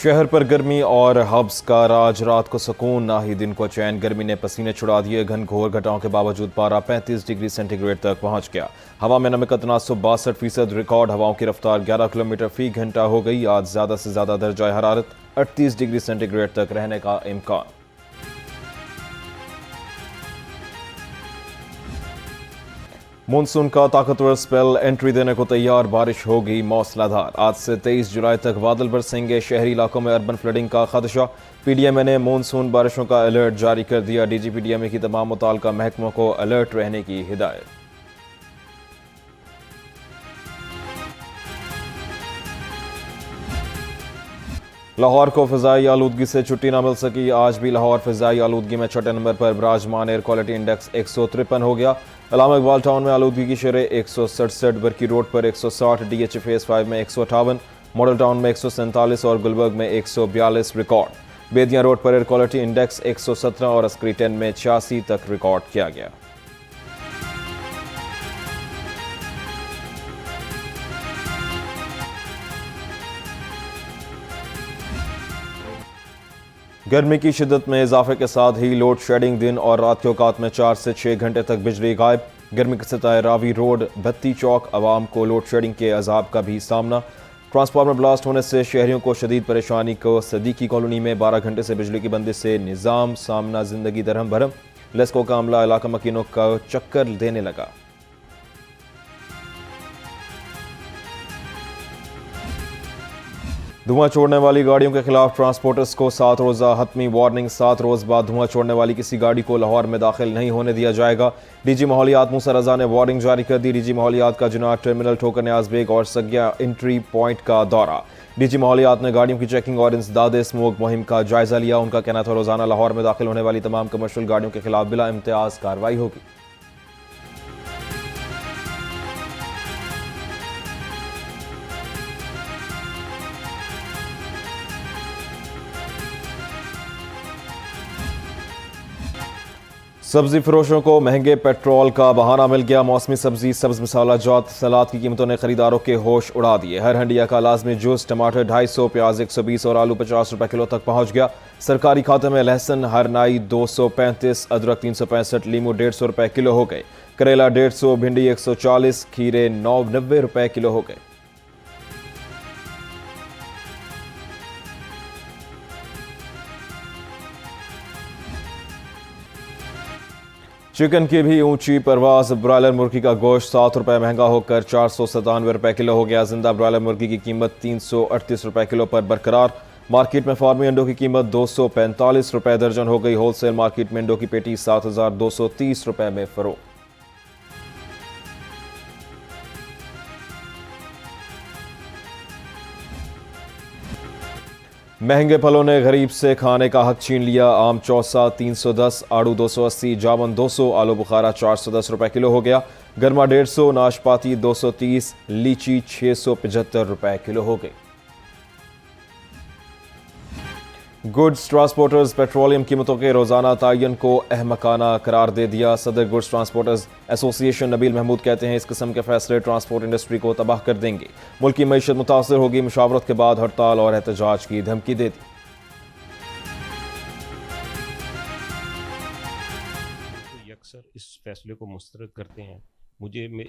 शहर पर गर्मी और हब्स का राज, रात को सुकून ना ही दिन को चैन। गर्मी ने पसीने छुड़ा दिए। घनघोर घटाओं के बावजूद पारा 35 डिग्री सेंटीग्रेड तक पहुंच गया। हवा में नमी का तनासुब 62% रिकॉर्ड। हवाओं की रफ्तार 11 किलोमीटर फी घंटा हो गई। आज ज्यादा से ज्यादा दर्जा हरारत 38 डिग्री सेंटीग्रेड तक रहने का इम्कान। मानसून का ताकतवर स्पेल एंट्री देने को तैयार। बारिश होगी मौसलाधार। आज से 23 जुलाई तक बादल बरसेंगे। शहरी इलाकों में अर्बन फ्लडिंग का खदशा। पीडीएमए ने मानसून बारिशों का अलर्ट जारी कर दिया। डीजी पीडीएमए की तमाम मुताल्लिका महकमों को अलर्ट रहने की हिदायत। लाहौर को फिजाई आलूदगी से छुट्टी न मिल सकी। आज भी लाहौर फिजाई आलूदगी में छठे नंबर पर विराजमान। एयर क्वालिटी इंडेक्स 153 हो गया। अलामा इकबाल टाउन में आलूदगी की शरह 167, बरकी रोड पर 160, डीएच फेज 5 में 158, मॉडल टाउन में 147 और गुलबर्ग में 142 रिकॉर्ड। बेदियां रोड पर एयर क्वालिटी इंडेक्स 117 और अस्करी 10 में 86 तक रिकॉर्ड किया गया। गर्मी की शिद्दत में इजाफे के साथ ही लोड शेडिंग दिन और रात के औकात में 4 से 6 घंटे तक बिजली गायब। गर्मी के सताए रावी रोड, बत्ती चौक, अवाम को लोड शेडिंग के अजाब का भी सामना। ट्रांसफार्मर ब्लास्ट होने से शहरियों को शदीद परेशानी को। सदीकी कॉलोनी में 12 घंटे से बिजली की बंदिश से निज़ाम सामना, जिंदगी दरहम भरम। लेस्को का अमला इलाका मकीनों का चक्कर देने लगा। धुआं छोड़ने वाली गाड़ियों के खिलाफ ट्रांसपोर्टर्स को 7 रोज़ा हतमी वार्निंग। 7 रोज़ बाद धुआं छोड़ने वाली किसी गाड़ी को लाहौर में दाखिल नहीं होने दिया जाएगा। डीजी माहौलियात मूसा रजा ने वार्निंग जारी कर दी। डीजी माहौलियात का जुनार टर्मिनल, ठोकर न्याज बेग और सग्या एंट्री पॉइंट का दौरा। डीजी माहौलियात ने गाड़ियों की चेकिंग और इंसदाद स्मोक मुहिम का जायजा लिया। उनका कहना था रोजाना लाहौर में दाखिल होने वाली तमाम कमर्शियल गाड़ियों के खिलाफ बिला इम्तियाज कार्रवाई होगी। सब्जी फरोशों को महंगे पेट्रोल का बहाना मिल गया। मौसमी सब्जी, सब्ज मसाला जात, सलाद की कीमतों ने खरीदारों के होश उड़ा दिए। हर हंडिया का लाजमी जूस टमाटर 250, प्याज 120 और आलू 50 रुपए किलो तक पहुंच गया। सरकारी खाते में लहसुन हर नाई 235, अदरक 365, लीमू 150 रुपए किलो हो गए। करेला 150, भिंडी 140, खीरे 90 रुपए किलो हो गए। चिकन की भी ऊंची परवाज। ब्रॉयलर मुर्गी का गोश्त 7 रुपए महंगा होकर 497 रुपए किलो हो गया। जिंदा ब्रॉयलर मुर्गी की कीमत 338 रुपए किलो पर बरकरार। मार्केट में फार्मी अंडों की कीमत 245 रुपए दर्जन हो गई। होलसेल मार्केट में अंडों की पेटी 7230 रुपए में फरोख्त। महंगे फलों ने गरीब से खाने का हक छीन लिया। आम चौसा 310, आड़ू 280, जामुन 200, आलू बुखारा 410 रुपए किलो हो गया। गरमा 150, नाशपाती 230, लीची 675 रुपए किलो हो गई। गुड्स ट्रांसपोर्टर्स पेट्रोलियम कीमतों के रोजाना तयन को अहमकाना करार दे दिया। सदर goods transporters association Nabeel Mahmood कहते हैं इस किस्म के फैसले ट्रांसपोर्ट इंडस्ट्री को तबाह कर देंगे। मुल्क की मईशत मुतासर होगी। मुशावरत के बाद हड़ताल और एहतजाज की धमकी दे दी। अक्सर इस फैसले को मुस्तरद करते हैं।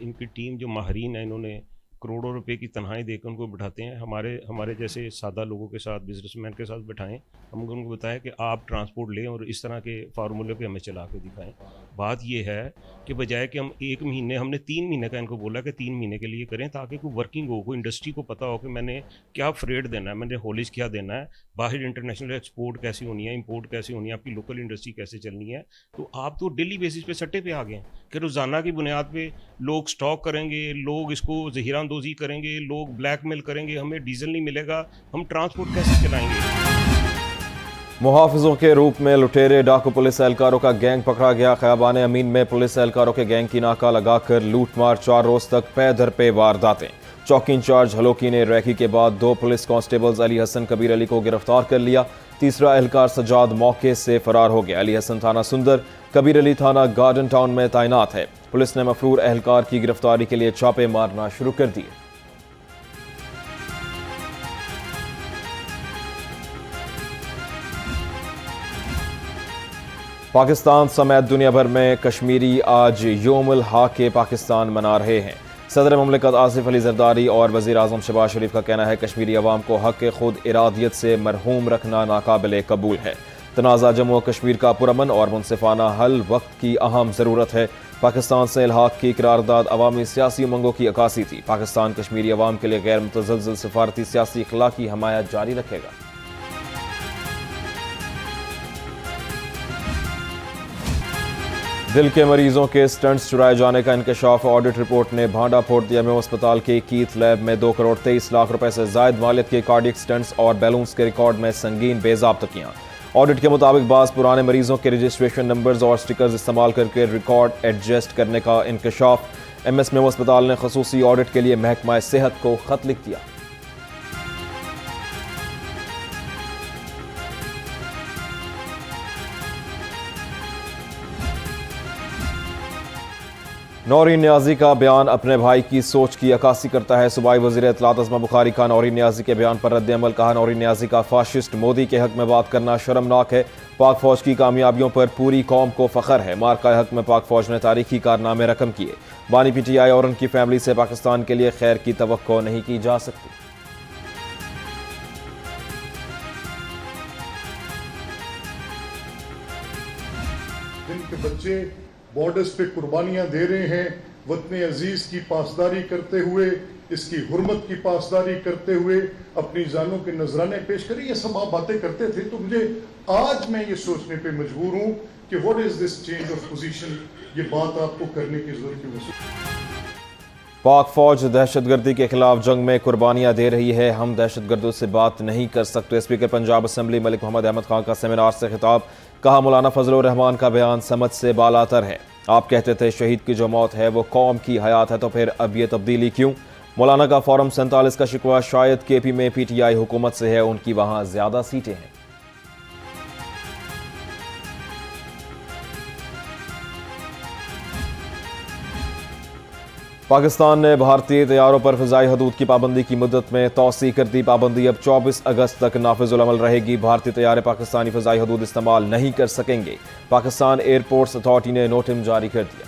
इनकी टीम जो माहरीन है, इन्होंने करोड़ों रुपए की तनख्वाहें देकर उनको बिठाते हैं। हमारे जैसे सादा लोगों के साथ, बिजनेसमैन के साथ बिठाएं। हम उनको बताया कि आप ट्रांसपोर्ट लें और इस तरह के फार्मूले पे हमें चला के दिखाएं। बात यह है कि बजाय कि हम 1 महीने, हमने 3 महीने का इनको बोला कि 3 महीने के लिए करें, ताकि कोई वर्किंग हो, कोई इंडस्ट्री को पता हो कि मैंने क्या फ्रेट देना है, मैंने हॉलेज क्या देना है, बाहर इंटरनेशनल एक्सपोर्ट कैसी होनी है, इंपोर्ट कैसी होनी है, आपकी लोकल इंडस्ट्री कैसे चलनी है। तो आप तो डेली बेसिस पे सट्टे पे आ गए कि रोज़ाना की बुनियाद पे लोग स्टॉक करेंगे, लोग इसको जहीरानदोजी करेंगे, लोग ब्लैकमेल करेंगे, हमें डीजल नहीं मिलेगा, हम ट्रांसपोर्ट कैसे चलाएंगे। मुहाफिजों के रूप में लुटेरे डाकू पुलिस एहलकारों का गैंग पकड़ा गया। खयाबान अमीन में पुलिस एहलकारों के गैंग की नाका लगाकर लूटमार। 4 रोज तक पे दर पे वारदातें। चौकी इंचार्ज हलोकी ने रैकी के बाद 2 पुलिस कांस्टेबल्स अली हसन, कबीर अली को गिरफ्तार कर लिया। तीसरा एहलकार सजाद मौके से फरार हो गया। अली हसन थाना सुंदर, कबीर अली थाना गार्डन टाउन में तैनात है। पुलिस ने मफरूर एहलकार की गिरफ्तारी के लिए छापे मारना शुरू कर दिए। पाकिस्तान समेत दुनिया भर में कश्मीरी आज योमुल हक पाकिस्तान मना रहे हैं। सदर ममलिकत आसिफ अली जरदारी और वज़ीर आज़म शहबाज शरीफ का कहना है कश्मीरी अवाम को हक खुद इरादियत से मरहूम रखना नाकाबिल कबूल है। तनाज़ा जम्मू कश्मीर का पुरअमन और मुनसिफाना हल वक्त की अहम ज़रूरत है। पाकिस्तान से इल्हाक की करारदाद अवामी सियासी उमंगों की अक्कासी थी। पाकिस्तान कश्मीरी अवाम के लिए गैर मुतज़लज़ल सिफारती सियासी इखलाकी हमायत जारी रखेगा। दिल के मरीजों के स्टंट्स चुराए जाने का इंकशाफ ऑडिट रिपोर्ट ने भांडा फोड़ दिया। में अस्पताल के कीथ लैब में 2 करोड़ 23 लाख रुपए से जायद मालियत के कार्डियक स्टंट्स और बैलून्स के रिकॉर्ड में संगीन बेज़ाब्तगियां। ऑडिट के मुताबिक बास पुराने मरीजों के रजिस्ट्रेशन नंबर्स और स्टिकर्स इस्तेमाल करके रिकॉर्ड एडजस्ट करने का इंकशाफ। MS में अस्पताल ने खसूसी ऑडिट के लिए महकमा सेहत को खत लिख दिया। नौरीन नियाजी का बयान अपने भाई की सोच की अक्कासी करता है। सूबाई वज़ीर इत्तलात अज़मा बुखारी का नौरीन नियाजी के बयान पर रद्द-ए-अमल। कहा, नौरीन नियाजी का फाशिस्ट मोदी के हक में बात करना शर्मनाक है। पाक फौज की कामयाबियों पर पूरी कौम को फख्र है। मार्का हक में पाक फौज ने तारीखी कारनामे रकम किए। बानी PTI और उनकी फैमिली से पाकिस्तान के लिए खैर की तवक्को नहीं की जा सकती। जिनके बच्चे बॉर्डर्स पे कुर्बानियां दे रहे हैं, वतन अजीज की पासदारी करते हुए, इसकी हुर्मत की पासदारी करते हुए अपनी जानों के नजराने पेश करी। ये सब आप बातें करते थे तो मुझे आज मैं ये सोचने पे मजबूर हूं कि what is this change of position. ये बात आपको करने की जरूरत क्यों? पाक फौज दहशतगर्दी के खिलाफ जंग में कुर्बानियां दे रही है। हम दहशतगर्दों से बात नहीं कर सकते। स्पीकर पंजाब असम्बली मलिक मोहम्मद अहमद खान का सेमिनार से खिताब। कहा, मौलाना फजलुर रहमान का बयान समझ से बालातर है। आप कहते थे शहीद की जो मौत है वो कौम की हयात है, तो फिर अब ये तब्दीली क्यों? मौलाना का फॉरम 47 का शिकवा शायद KP में PTI हुकूमत से है, उनकी वहां ज्यादा सीटें हैं। पाकिस्तान ने भारतीय तैयारों पर फ़िज़ाई हदूद की पाबंदी की मुद्दत में तौसी कर दी। पाबंदी अब 24 अगस्त तक नाफिजुल अमल रहेगी। भारतीय तैयारे पाकिस्तानी फ़िज़ाई हदूद इस्तेमाल नहीं कर सकेंगे। पाकिस्तान एयरपोर्ट्स अथॉरिटी ने नोटिस जारी कर दिया।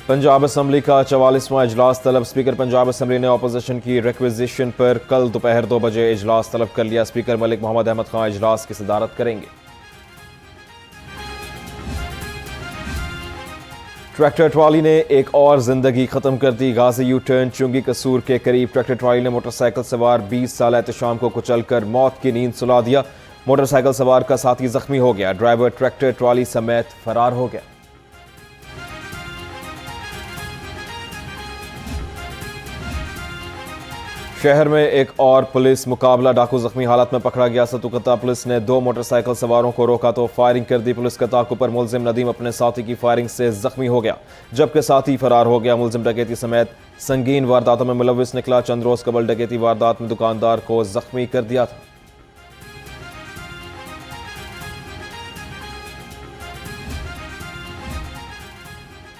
पंजाब असम्बली का 44वां इजलास तलब। स्पीकर पंजाब असम्बली ने अपोजिशन की रिक्वेजिशन पर कल दोपहर 2 बजे इजलास तलब कर लिया। स्पीकर मलिक मोहम्मद अहमद खान इजलास की सदारत करेंगे। ट्रैक्टर ट्रॉली ने एक और जिंदगी खत्म कर दी। गाजी यू टर्न चुंगी कसूर के करीब ट्रैक्टर ट्रॉली ने मोटरसाइकिल सवार 20 साल एहतशाम को कुचलकर मौत की नींद सुला दिया। मोटरसाइकिल सवार का साथी जख्मी हो गया। ड्राइवर ट्रैक्टर ट्रॉली समेत फरार हो गया। शहर में एक और पुलिस मुकाबला, डाकू जख्मी हालत में पकड़ा गया। सतुकता पुलिस ने 2 मोटरसाइकिल सवारों को रोका तो फायरिंग कर दी। पुलिस के ताक़ुब पर मुलजिम नदीम अपने साथी की फायरिंग से जख्मी हो गया, जबकि साथी फरार हो गया। मुलजिम डकैती समेत संगीन वारदातों में मुलविस निकला। चंद रोज कबल डकैती वारदात में दुकानदार को जख्मी कर दिया था।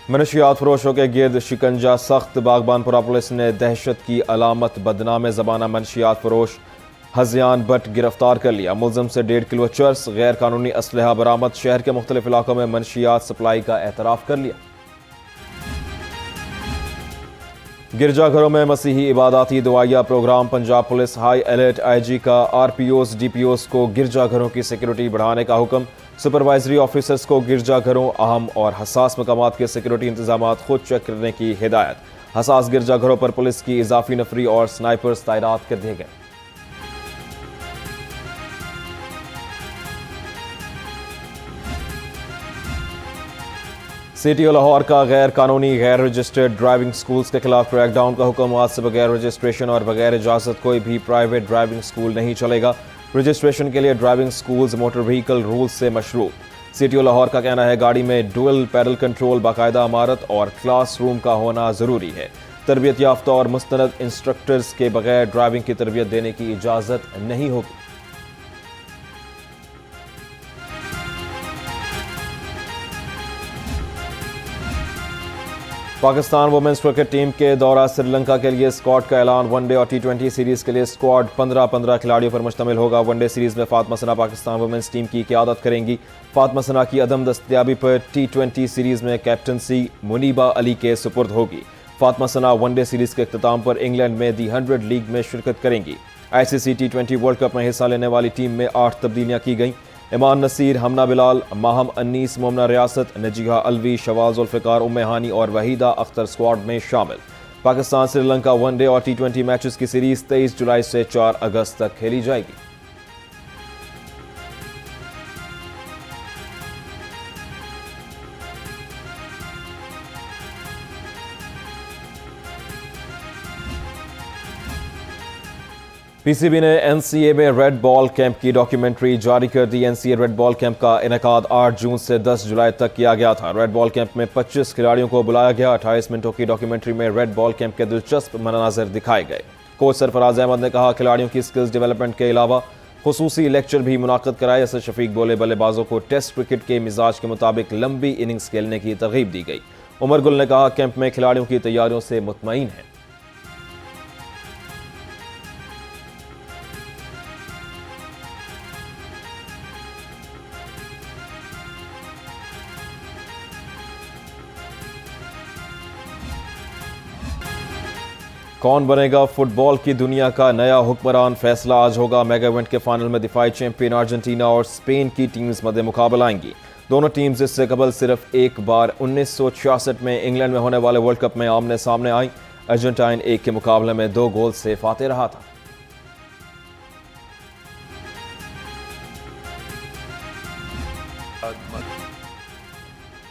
मनशियात फरोशों के गिर्द शिकंजा सख्त। बागबानपुरा पुलिस ने दहशत की अलामत बदनाम ज़बाना मनशियात फरोश हज़ियान भट्ट गिरफ्तार कर लिया। मुलजिम से 1.5 किलो चर्स गैर कानूनी असलहा बरामद। शहर के मुख्तलिफ इलाकों में मनशियात सप्लाई का एतराफ़ कर लिया। गिरजाघरों में मसीही इबादती दुआया programme. Punjab police high alert. IG का RPOs DPOs को गिरजाघरों की सिक्योरिटी बढ़ाने का हुक्म। सुपरवाइजरी ऑफिसर्स को गिरजाघरों अहम और हसास मकामात के सिक्योरिटी इंतजामात खुद चेक करने की हिदायत। हसास गिरजाघरों पर पुलिस की इजाफी नफरी और स्नाइपर्स तैनात कर दिए गए। सिटी लाहौर का गैर कानूनी गैर रजिस्टर्ड ड्राइविंग स्कूल्स के खिलाफ क्रैकडाउन का हुक्म। आज से बगैर रजिस्ट्रेशन और बगैर इजाजत कोई भी प्राइवेट ड्राइविंग स्कूल नहीं चलेगा। रजिस्ट्रेशन के लिए driving schools motor vehicle rules से मशरूत। सिटी लाहौर का कहना है गाड़ी में डुअल पैडल कंट्रोल, बाकायदा इमारत और क्लास रूम का होना जरूरी है। तरबियत याफ्ता और मुस्तनद इंस्ट्रक्टर्स के बगैर ड्राइविंग की तरबियत देने की इजाजत नहीं होगी। पाकिस्तान वुमेन्स क्रिकेट टीम के दौरा श्रीलंका के लिए स्क्वाड का ऐलान। वनडे और टी20 सीरीज के लिए स्क्वाड 15-15 खिलाड़ियों पर मुश्तमिल होगा। वनडे सीरीज में फातिमा सना पाकिस्तान वुमेन्स टीम की क़यादत करेंगी। फातिमा सना की अदम दस्तयाबी पर टी20 सीरीज में कैप्टनसी मुनीबा अली के सुपुर्द होगी। फातिमा सना वनडे सीरीज के इख्तिताम पर इंग्लैंड में दी 100 लीग में शिरकत करेंगी। ICC टी20 वर्ल्ड कप में हिस्सा लेने वाली टीम में 8 तब्दीलियां की गईं। इमान नसीर, हमना बिलाल, माहम अन्नीस, मोमना रियासत, नजीहा अलवी, शवाल जुल्फ़िकार, उम्मे हानी और वहीदा अख्तर स्क्वाड में शामिल। पाकिस्तान श्रीलंका वनडे और टी20 मैचेस की सीरीज 23 जुलाई से 4 अगस्त तक खेली जाएगी। PCB ने NCA में रेड बॉल कैंप की डॉक्यूमेंट्री जारी कर दी। NCA रेड बॉल कैंप का इनेकाद 8 जून से 10 जुलाई तक किया गया था। रेड बॉल कैंप में 25 खिलाड़ियों को बुलाया गया। 28 मिनटों की डॉक्यूमेंट्री में रेड बॉल कैंप के दिलचस्प मनाज़िर दिखाए गए। कोच सरफराज अहमद ने कहा, खिलाड़ियों की स्किल्स डेवलपमेंट के अलावा खुसूसी लेक्चर भी मुनाकिद कराए। असद शफीक बोले, बल्लेबाजों को टेस्ट क्रिकेट के मिजाज के मुताबिक लंबी इनिंग्स खेलने की तरगीब दी गई। उमर गुल ने कहा, कैंप में खिलाड़ियों की तैयारियों से मुतमईन है। कौन बनेगा फुटबॉल की दुनिया का नया हुक्मरान, फैसला आज होगा। मेगा इवेंट के फाइनल में दिफाई चैंपियन अर्जेंटीना और स्पेन की टीम्स मध्य मुकाबला आएंगी। दोनों टीम्स इससे कबल सिर्फ एक बार 1966 में इंग्लैंड में होने वाले वर्ल्ड कप में आमने सामने आई। अर्जेंटाइन 1 के मुकाबले में 2 गोल से फाते रहा था।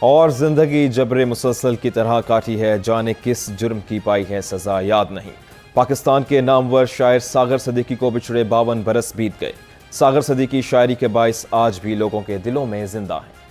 और जिंदगी जबरे मुसलसल की तरह काटी है, जाने किस जुर्म की पाई है सजा याद नहीं। पाकिस्तान के नामवर शायर सागर सदीकी को बिछड़े 52 बरस बीत गए। सागर सदीकी शायरी के बाइस आज भी लोगों के दिलों में जिंदा है।